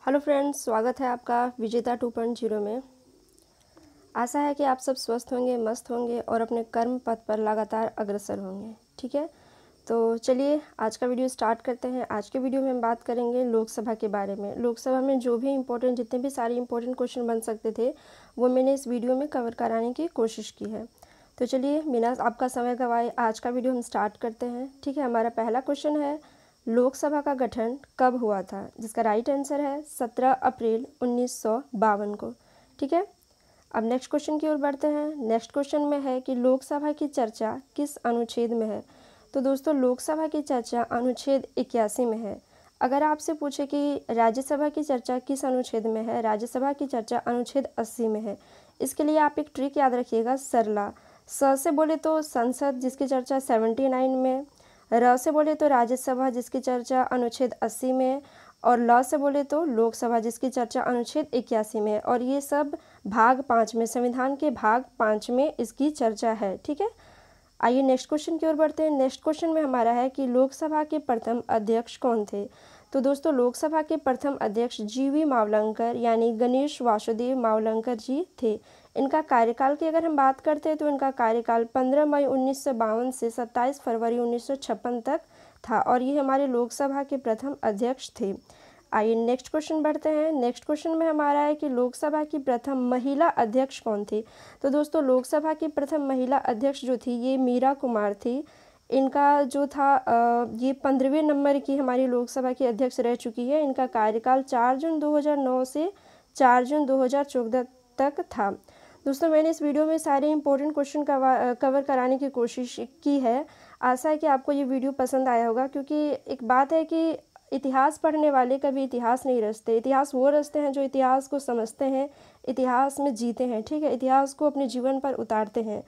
Hello friends, स्वागत है आपका विजेता 2.0 में। आशा है कि आप सब स्वस्थ होंगे, मस्त होंगे और अपने कर्म पथ पर लगातार अग्रसर होंगे। ठीक है, तो चलिए आज का वीडियो स्टार्ट करते हैं। आज के वीडियो में हम बात करेंगे लोकसभा के बारे में। लोकसभा में जो भी इम्पोर्टेंट, जितने भी सारे इम्पोर्टेंट क्वेश्चन बन सकते थे वो मैंने इस वीडियो में कवर कराने की कोशिश की है। तो चलिए बिना आपका समय गंवाए आज का वीडियो हम स्टार्ट करते हैं। ठीक है, हमारा पहला क्वेश्चन है, लोकसभा का गठन कब हुआ था? जिसका राइट आंसर है 17 अप्रैल 1952 को। ठीक है, अब नेक्स्ट क्वेश्चन की ओर बढ़ते हैं। नेक्स्ट क्वेश्चन में है कि लोकसभा की चर्चा किस अनुच्छेद में है? तो दोस्तों, लोकसभा की चर्चा अनुच्छेद 81 में है। अगर आपसे पूछे कि राज्यसभा की चर्चा किस अनुच्छेद में है, राज्यसभा की चर्चा अनुच्छेद 80 में है। इसके लिए आप एक ट्रिक याद रखिएगा, सरला। स से बोले तो संसद, जिसकी चर्चा 79 में। र से बोले तो राज्यसभा, जिसकी चर्चा अनुच्छेद 80 में। और ल से बोले तो लोकसभा, जिसकी चर्चा अनुच्छेद 81 में। और ये सब भाग 5 में, संविधान के भाग 5 में इसकी चर्चा है। ठीक है, आइए नेक्स्ट क्वेश्चन की ओर बढ़ते हैं। नेक्स्ट क्वेश्चन में हमारा है कि लोकसभा के प्रथम अध्यक्ष कौन थे? तो दोस्तों, लोकसभा के प्रथम अध्यक्ष जीवी मावलंकर यानी गणेश वासुदेव मावलंकर जी थे। इनका कार्यकाल की अगर हम बात करते हैं तो इनका कार्यकाल 15 मई 1952 से 27 फरवरी 1956 तक था और ये हमारे लोकसभा के प्रथम अध्यक्ष थे। आइए नेक्स्ट क्वेश्चन बढ़ते हैं। नेक्स्ट क्वेश्चन में हमारा है कि लोकसभा की प्रथम महिला अध्यक्ष कौन थी? तो दोस्तों, लोकसभा की प्रथम महिला अध्यक्ष जो थी ये मीरा कुमार थी। इनका जो था ये 15वें नंबर की हमारी लोकसभा की अध्यक्ष रह चुकी है। इनका कार्यकाल 4 जून 2009 से 4 जून 2014 तक था। दोस्तों, मैंने इस वीडियो में सारे इंपॉर्टेंट क्वेश्चन कवर कराने की कोशिश की है। आशा है कि आपको ये वीडियो पसंद आया होगा, क्योंकि एक बात है कि इतिहास पढ़ने वाले कभी इतिहास नहीं रचते। इतिहास वो रचते हैं जो इतिहास को समझते हैं, इतिहास में जीते हैं। ठीक है, इतिहास को अपने जीवन पर उतारते हैं।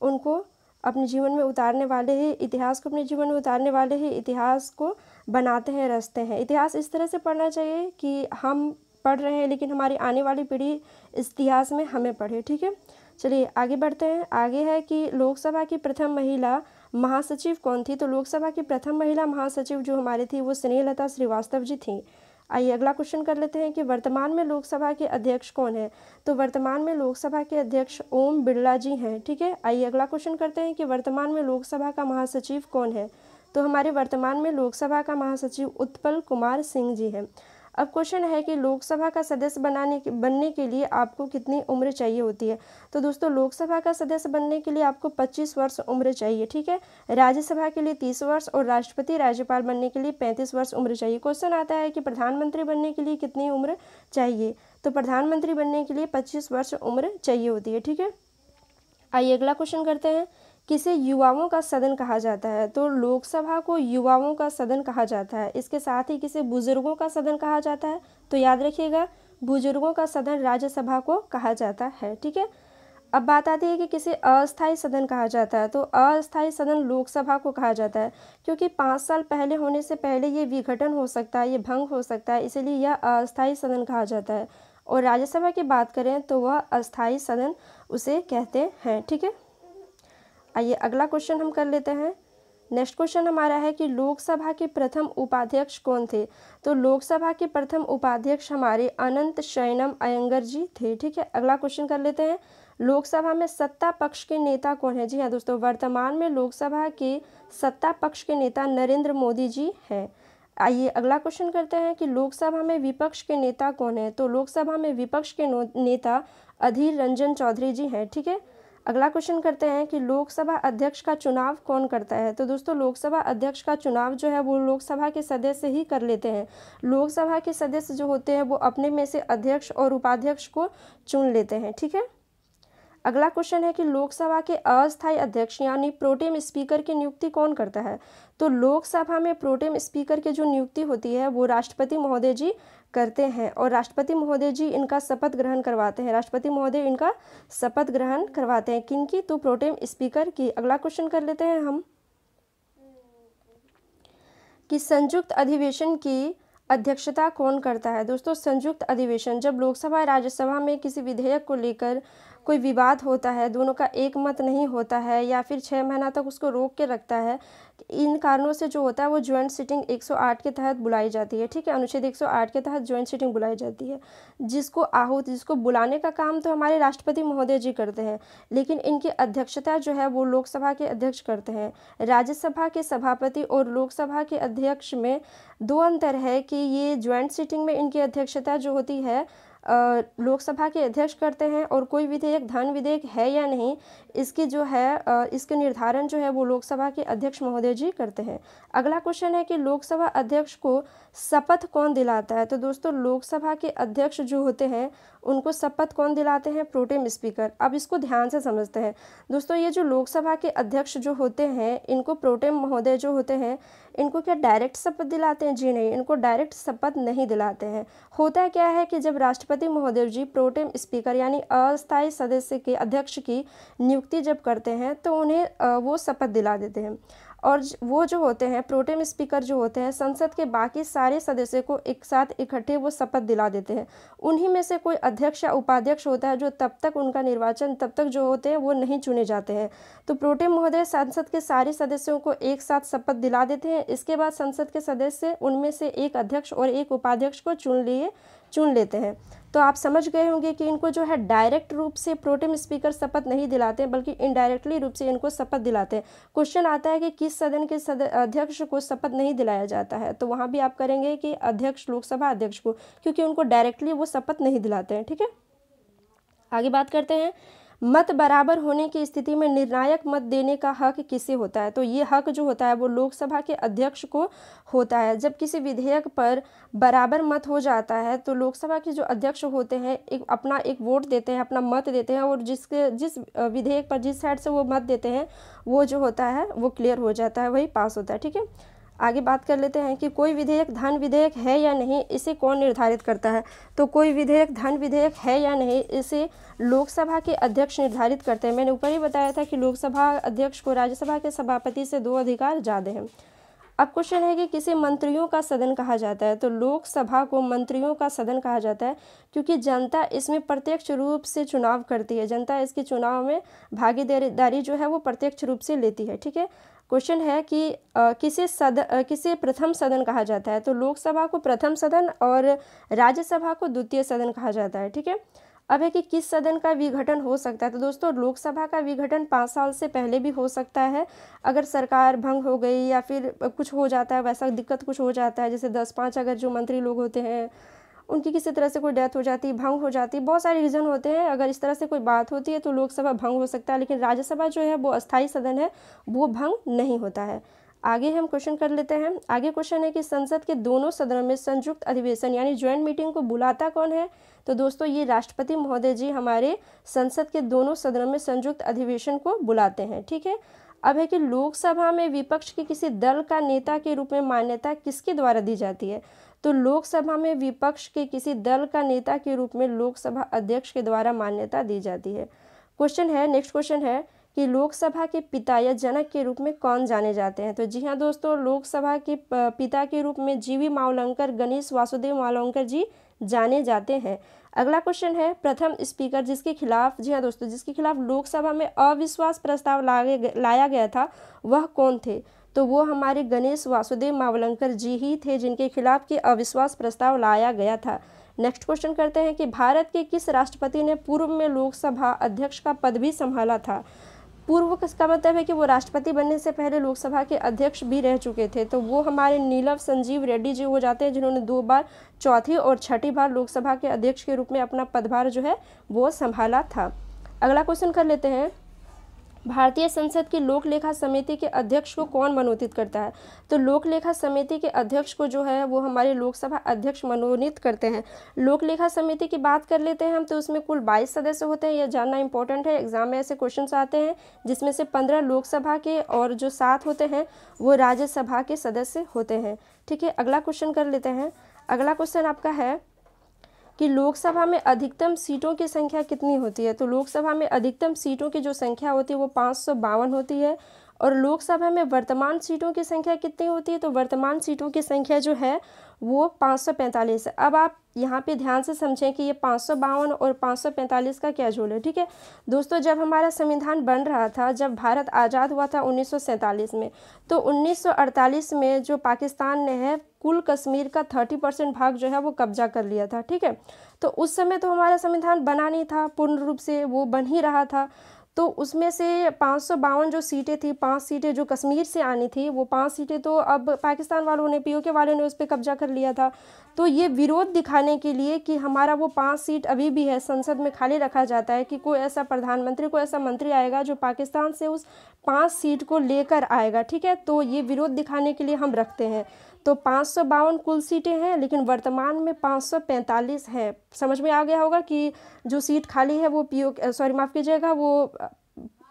उनको अपने जीवन में उतारने वाले ही, इतिहास को अपने जीवन में उतारने वाले ही इतिहास को बनाते हैं, रचते हैं। इतिहास इस तरह से पढ़ना चाहिए कि हम पढ़ रहे हैं लेकिन हमारी आने वाली पीढ़ी इस इतिहास में हमें पढ़े। ठीक है, चलिए आगे बढ़ते हैं। आगे है कि लोकसभा की प्रथम महिला महासचिव कौन थी? तो लोकसभा की प्रथम महिला महासचिव जो हमारी थी वो स्नेहलता श्रीवास्तव जी थी। आइए अगला क्वेश्चन कर लेते हैं कि वर्तमान में लोकसभा के अध्यक्ष कौन है? तो वर्तमान में लोकसभा के अध्यक्ष ओम बिरला जी हैं। ठीक है, आइए अगला क्वेश्चन करते हैं कि वर्तमान में लोकसभा का महासचिव कौन है? तो हमारे वर्तमान में लोकसभा का महासचिव उत्पल कुमार सिंह जी हैं। अब क्वेश्चन है कि लोकसभा का सदस्य बनने के लिए आपको कितनी उम्र चाहिए होती है? तो दोस्तों, लोकसभा का सदस्य बनने के लिए आपको 25 वर्ष उम्र चाहिए। ठीक है, राज्यसभा के लिए 30 वर्ष और राष्ट्रपति राज्यपाल बनने के लिए 35 वर्ष उम्र चाहिए। क्वेश्चन आता है कि प्रधानमंत्री बनने के लिए कितनी उम्र चाहिए? तो प्रधानमंत्री बनने के लिए 25 वर्ष उम्र चाहिए होती है। ठीक है, आइए अगला क्वेश्चन करते हैं, किसे युवाओं का सदन कहा जाता है? तो लोकसभा को युवाओं का सदन कहा जाता है। इसके साथ ही किसे बुजुर्गों का सदन कहा जाता है? तो याद रखिएगा, बुजुर्गों का सदन राज्यसभा को कहा जाता है। ठीक है, अब बात आती है कि किसे अस्थायी सदन कहा जाता है? तो अस्थायी सदन लोकसभा को कहा जाता है, क्योंकि 5 साल पहले होने से पहले ये विघटन हो सकता है, ये भंग हो सकता है, इसीलिए यह अस्थायी सदन कहा जाता है। और राज्यसभा की बात करें तो वह अस्थायी सदन उसे कहते हैं। ठीक है, आइए अगला क्वेश्चन हम कर लेते हैं। नेक्स्ट क्वेश्चन हमारा है कि लोकसभा के प्रथम उपाध्यक्ष कौन थे? तो लोकसभा के प्रथम उपाध्यक्ष हमारे अनंत शयनम अयंगर जी थे। ठीक है, अगला क्वेश्चन कर लेते हैं, लोकसभा में सत्ता पक्ष के नेता कौन है? जी हाँ दोस्तों, वर्तमान में लोकसभा के सत्ता पक्ष के नेता नरेंद्र मोदी जी हैं। आइए अगला क्वेश्चन करते हैं कि लोकसभा में विपक्ष के नेता कौन है? तो लोकसभा में विपक्ष के नेता अधीर रंजन चौधरी जी हैं। ठीक है, अगला क्वेश्चन करते हैं कि लोकसभा अध्यक्ष का चुनाव कौन करता है? तो दोस्तों, लोकसभा अध्यक्ष का चुनाव जो है वो लोकसभा के सदस्य ही कर लेते हैं। लोकसभा के सदस्य जो होते हैं वो अपने में से अध्यक्ष और उपाध्यक्ष को चुन लेते हैं। ठीक है, अगला क्वेश्चन है कि लोकसभा के अस्थायी अध्यक्ष यानी प्रोटेम स्पीकर की नियुक्ति कौन करता है? तो लोकसभा में प्रोटेम स्पीकर की जो नियुक्ति होती है वो राष्ट्रपति महोदय जी करते हैं और राष्ट्रपति महोदय जी इनका शपथ ग्रहण करवाते हैं। राष्ट्रपति महोदय इनका शपथ ग्रहण करवाते हैं। किनकी? तो प्रोटेम स्पीकर की। अगला क्वेश्चन कर लेते हैं हम कि संयुक्त अधिवेशन की अध्यक्षता कौन करता है? दोस्तों, संयुक्त अधिवेशन जब लोकसभा राज्यसभा में किसी विधेयक को लेकर कोई विवाद होता है, दोनों का एक मत नहीं होता है या फिर 6 महीना तक उसको रोक के रखता है, इन कारणों से जो होता है वो ज्वाइंट सिटिंग 108 के तहत बुलाई जाती है। ठीक है, अनुच्छेद 108 के तहत ज्वाइंट सिटिंग बुलाई जाती है, जिसको बुलाने का काम तो हमारे राष्ट्रपति महोदय जी करते हैं, लेकिन इनकी अध्यक्षता जो है वो लोकसभा के अध्यक्ष करते हैं। राज्यसभा के सभापति और लोकसभा के अध्यक्ष में दो अंतर है कि ये ज्वाइंट सिटिंग में इनकी अध्यक्षता जो होती है लोकसभा के अध्यक्ष करते हैं, और कोई विधेयक धन विधेयक है या नहीं इसकी जो है इसके निर्धारण जो है वो लोकसभा के अध्यक्ष महोदय जी करते हैं। अगला क्वेश्चन है कि लोकसभा अध्यक्ष को शपथ कौन दिलाता है? तो दोस्तों लोकसभा के अध्यक्ष जो होते हैं उनको शपथ कौन दिलाते हैं? Pro tem speaker. अब इसको ध्यान से समझते हैं दोस्तों, ये जो लोकसभा के अध्यक्ष जो होते हैं इनको प्रोटेम महोदय जो होते हैं इनको क्या डायरेक्ट शपथ दिलाते हैं? जी नहीं, इनको डायरेक्ट शपथ नहीं दिलाते हैं। होता क्या है कि जब राष्ट्रपति महोदय जी प्रोटेम स्पीकर यानी अस्थायी सदस्य के अध्यक्ष की नियुक्ति जब करते हैं तो उन्हें वो शपथ दिला देते हैं, और वो जो होते हैं प्रोटेम स्पीकर जो होते हैं संसद के बाकी सारे सदस्यों को एक साथ इकट्ठे वो शपथ दिला देते हैं। उन्हीं में से कोई अध्यक्ष या उपाध्यक्ष होता है जो तब तक उनका निर्वाचन तब तक जो होते हैं वो नहीं चुने जाते हैं। तो प्रोटेम महोदय संसद के सारे सदस्यों को एक साथ शपथ दिला देते हैं। इसके बाद संसद के सदस्य उनमें से एक अध्यक्ष और एक उपाध्यक्ष को चुन लेते हैं। तो आप समझ गए होंगे कि इनको जो है डायरेक्ट रूप से प्रोटेम स्पीकर शपथ नहीं दिलाते हैं, बल्कि इनडायरेक्टली रूप से इनको शपथ दिलाते हैं। क्वेश्चन आता है कि किस सदन के अध्यक्ष को शपथ नहीं दिलाया जाता है, तो वहाँ भी आप करेंगे कि अध्यक्ष, लोकसभा अध्यक्ष को, क्योंकि उनको डायरेक्टली वो शपथ नहीं दिलाते हैं। ठीक है, आगे बात करते हैं। मत बराबर होने की स्थिति में निर्णायक मत देने का हक किसे होता है? तो ये हक जो होता है वो लोकसभा के अध्यक्ष को होता है। जब किसी विधेयक पर बराबर मत हो जाता है तो लोकसभा के जो अध्यक्ष होते हैं अपना एक वोट देते हैं, अपना मत देते हैं, और जिस विधेयक पर जिस साइड से वो मत देते हैं वो जो होता है वो क्लियर हो जाता है, वही पास होता है। ठीक है, आगे बात कर लेते हैं कि कोई विधेयक धन विधेयक है या नहीं, इसे कौन निर्धारित करता है? तो कोई विधेयक धन विधेयक है या नहीं इसे लोकसभा के अध्यक्ष निर्धारित करते हैं। मैंने ऊपर ही बताया था कि लोकसभा अध्यक्ष को राज्यसभा के सभापति से 2 अधिकार ज़्यादा हैं। अब क्वेश्चन है कि किसे मंत्रियों का सदन कहा जाता है? तो लोकसभा को मंत्रियों का सदन कहा जाता है, क्योंकि जनता इसमें प्रत्यक्ष रूप से चुनाव करती है। जनता इसके चुनाव में भागीदारी जो है वो प्रत्यक्ष रूप से लेती है। ठीक है, क्वेश्चन है कि किसे प्रथम सदन कहा जाता है? तो लोकसभा को प्रथम सदन और राज्यसभा को द्वितीय सदन कहा जाता है। ठीक है, अब है कि किस सदन का विघटन हो सकता है? तो दोस्तों लोकसभा का विघटन 5 साल से पहले भी हो सकता है, अगर सरकार भंग हो गई या फिर कुछ हो जाता है, वैसा दिक्कत कुछ हो जाता है, जैसे 10-5 अगर जो मंत्री लोग होते हैं उनकी किसी तरह से कोई डेथ हो जाती, भंग हो जाती, बहुत सारे रीज़न होते हैं। अगर इस तरह से कोई बात होती है तो लोकसभा भंग हो सकता है, लेकिन राज्यसभा जो है वो अस्थायी सदन है, वो भंग नहीं होता है। आगे हम क्वेश्चन कर लेते हैं। आगे क्वेश्चन है कि संसद के दोनों सदनों में संयुक्त अधिवेशन यानी ज्वाइंट मीटिंग को बुलाता कौन है? तो दोस्तों ये राष्ट्रपति महोदय जी हमारे संसद के दोनों सदनों में संयुक्त अधिवेशन को बुलाते हैं। ठीक है, अब है कि लोकसभा में विपक्ष के किसी दल का नेता के रूप में मान्यता किसके द्वारा दी जाती है? तो लोकसभा में विपक्ष के किसी दल का नेता के रूप में लोकसभा अध्यक्ष के द्वारा मान्यता दी जाती है। क्वेश्चन है, नेक्स्ट क्वेश्चन है कि लोकसभा के पिता या जनक के रूप में कौन जाने जाते हैं? तो जी हाँ दोस्तों, लोकसभा के पिता के रूप में जीवी मावलंकर, गणेश वासुदेव मावलंकर जी जाने जाते हैं। अगला क्वेश्चन है, प्रथम स्पीकर जिसके खिलाफ, जी हाँ दोस्तों, जिसके खिलाफ लोकसभा में अविश्वास प्रस्ताव लाया गया था वह कौन थे? तो वो हमारे गणेश वासुदेव मावलंकर जी ही थे जिनके खिलाफ के अविश्वास प्रस्ताव लाया गया था। नेक्स्ट क्वेश्चन करते हैं कि भारत के किस राष्ट्रपति ने पूर्व में लोकसभा अध्यक्ष का पद भी संभाला था? पूर्व का मतलब है कि वो राष्ट्रपति बनने से पहले लोकसभा के अध्यक्ष भी रह चुके थे, तो वो हमारे नीलम संजीव रेड्डी जी हो जाते हैं, जिन्होंने 2 बार, चौथी और छठी बार लोकसभा के अध्यक्ष के रूप में अपना पदभार जो है वो संभाला था। अगला क्वेश्चन कर लेते हैं, भारतीय संसद की लोक लेखा समिति के अध्यक्ष को कौन मनोनीत करता है? तो लोक लेखा समिति के अध्यक्ष को जो है वो हमारे लोकसभा अध्यक्ष मनोनीत करते हैं। लोक लेखा समिति की बात कर लेते हैं हम, तो उसमें कुल 22 सदस्य होते हैं। यह जानना इंपॉर्टेंट है, एग्जाम में ऐसे क्वेश्चन आते हैं, जिसमें से 15 लोकसभा के और जो 7 होते हैं वो राज्यसभा के सदस्य होते हैं। ठीक है, अगला क्वेश्चन कर लेते हैं। अगला क्वेश्चन आपका है कि लोकसभा में अधिकतम सीटों की संख्या कितनी होती है? तो लोकसभा में अधिकतम सीटों की जो संख्या होती है वो 552 होती है, और लोकसभा में वर्तमान सीटों की संख्या कितनी होती है, तो वर्तमान सीटों की संख्या जो है वो 545 है। अब आप यहाँ पे ध्यान से समझें कि ये 552 और 545 का क्या जोड़ है। ठीक है दोस्तों, जब हमारा संविधान बन रहा था, जब भारत आज़ाद हुआ था 1947 में, तो 1948 में जो पाकिस्तान ने है कुल कश्मीर का 30% भाग जो है वो कब्जा कर लिया था। ठीक है, तो उस समय तो हमारा संविधान बना नहीं था पूर्ण रूप से, वो बन ही रहा था। तो उसमें से 552 जो सीटें थी, 5 सीटें जो कश्मीर से आनी थी, वो 5 सीटें तो अब पाकिस्तान वालों ने, पीओके वालों ने उस पर कब्जा कर लिया था। तो ये विरोध दिखाने के लिए कि हमारा वो 5 सीट अभी भी है, संसद में खाली रखा जाता है कि कोई ऐसा प्रधानमंत्री, कोई ऐसा मंत्री आएगा जो पाकिस्तान से उस 5 सीट को लेकर आएगा। ठीक है, तो ये विरोध दिखाने के लिए हम रखते हैं। तो 552 कुल सीटें हैं, लेकिन वर्तमान में 545 है। समझ में आ गया होगा कि जो सीट खाली है वो माफ़ कीजिएगा, वो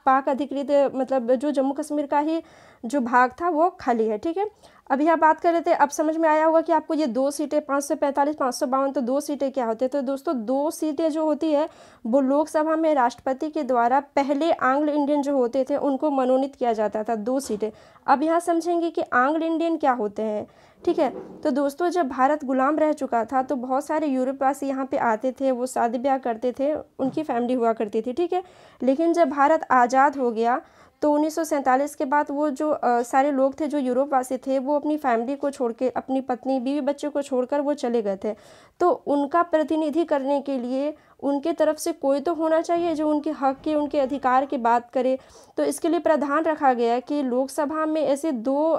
पाक अधिकृत मतलब जो जम्मू कश्मीर का ही जो भाग था वो खाली है। ठीक है, अभी यहाँ बात कर रहे थे, अब समझ में आया होगा कि आपको ये 2 सीटें 545 552, तो 2 सीटें क्या होते हैं। तो दोस्तों 2 सीटें जो होती है वो लोकसभा में राष्ट्रपति के द्वारा पहले आंग्ल इंडियन जो होते थे उनको मनोनीत किया जाता था, 2 सीटें। अब यहाँ समझेंगे कि आंग्ल इंडियन क्या होते हैं। ठीक है, तो दोस्तों जब भारत गुलाम रह चुका था तो बहुत सारे यूरोपवासी यहाँ पे आते थे, वो शादी ब्याह करते थे, उनकी फैमिली हुआ करती थी। ठीक है, लेकिन जब भारत आज़ाद हो गया तो 1947 के बाद वो जो सारे लोग थे जो यूरोपवासी थे, वो अपनी फैमिली को छोड़ के, अपनी पत्नी बीवी बच्चे को छोड़कर वो चले गए थे। तो उनका प्रतिनिधि करने के लिए उनके तरफ से कोई तो होना चाहिए जो उनके हक के, उनके अधिकार की बात करे। तो इसके लिए प्रावधान रखा गया कि लोकसभा में ऐसे 2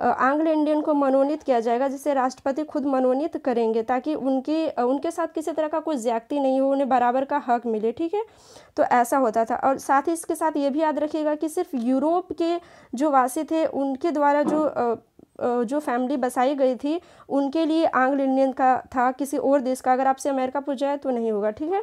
आंग्ल इंडियन को मनोनीत किया जाएगा, जिसे राष्ट्रपति खुद मनोनीत करेंगे, ताकि उनके साथ किसी तरह का कोई ज्यादती नहीं हो, उन्हें बराबर का हक मिले। ठीक है, तो ऐसा होता था। और साथ ही इसके साथ ये भी याद रखिएगा कि सिर्फ यूरोप के जो वासी थे उनके द्वारा जो फैमिली बसाई गई थी, उनके लिए आंग्ल इंडियन का था, किसी और देश का अगर आपसे अमेरिका पूछ जाए तो नहीं होगा। ठीक है,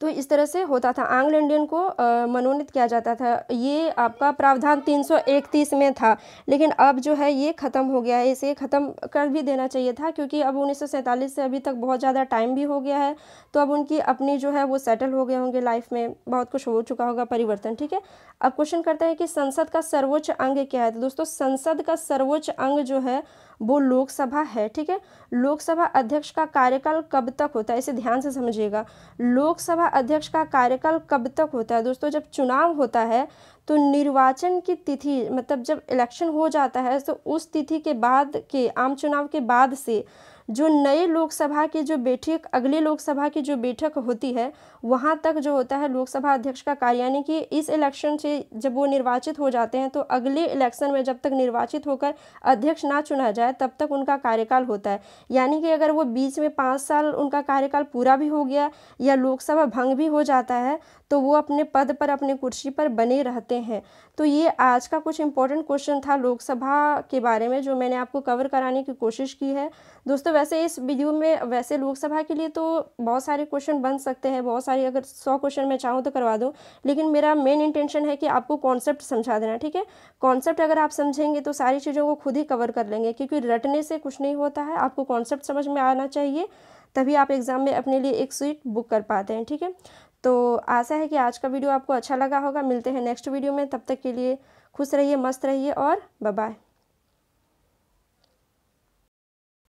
तो इस तरह से होता था, आंग्ल इंडियन को मनोनीत किया जाता था। ये आपका प्रावधान 331 में था, लेकिन अब जो है ये ख़त्म हो गया है। इसे ख़त्म कर भी देना चाहिए था, क्योंकि अब 1947 से अभी तक बहुत ज़्यादा टाइम भी हो गया है। तो अब उनकी अपनी जो है वो सेटल हो गए होंगे लाइफ में, बहुत कुछ हो चुका होगा परिवर्तन। ठीक है, अब क्वेश्चन करते हैं कि संसद का सर्वोच्च अंग क्या है। तो दोस्तों संसद का सर्वोच्च अंग जो है वो लोकसभा है। ठीक है, लोकसभा अध्यक्ष का कार्यकाल कब तक होता है, इसे ध्यान से समझिएगा। लोकसभा अध्यक्ष का कार्यकाल कब तक होता है दोस्तों, जब चुनाव होता है तो निर्वाचन की तिथि, मतलब जब इलेक्शन हो जाता है तो उस तिथि के बाद के, आम चुनाव के बाद से जो नए लोकसभा की जो बैठक, अगली लोकसभा की जो बैठक होती है, वहाँ तक जो होता है लोकसभा अध्यक्ष का कार्य, यानी कि इस इलेक्शन से जब वो निर्वाचित हो जाते हैं तो अगले इलेक्शन में जब तक निर्वाचित होकर अध्यक्ष ना चुना जाए तब तक उनका कार्यकाल होता है। यानी कि अगर वो बीच में 5 साल उनका कार्यकाल पूरा भी हो गया या लोकसभा भंग भी हो जाता है तो वो अपने पद पर, अपने कुर्सी पर बने रहते हैं। तो ये आज का कुछ इंपॉर्टेंट क्वेश्चन था लोकसभा के बारे में, जो मैंने आपको कवर कराने की कोशिश की है दोस्तों। वैसे इस वीडियो में वैसे लोकसभा के लिए तो बहुत सारे क्वेश्चन बन सकते हैं, बहुत सारे, अगर 100 क्वेश्चन मैं चाहूँ तो करवा दूँ, लेकिन मेरा मेन इंटेंशन है कि आपको कॉन्सेप्ट समझा देना। ठीक है, कॉन्सेप्ट अगर आप समझेंगे तो सारी चीज़ों को खुद ही कवर कर लेंगे, क्योंकि रटने से कुछ नहीं होता है, आपको कॉन्सेप्ट समझ में आना चाहिए, तभी आप एग्ज़ाम में अपने लिए एक सीट बुक कर पाते हैं। ठीक है, तो आशा है कि आज का वीडियो आपको अच्छा लगा होगा। मिलते हैं नेक्स्ट वीडियो में, तब तक के लिए खुश रहिए, मस्त रहिए और बाय बाय।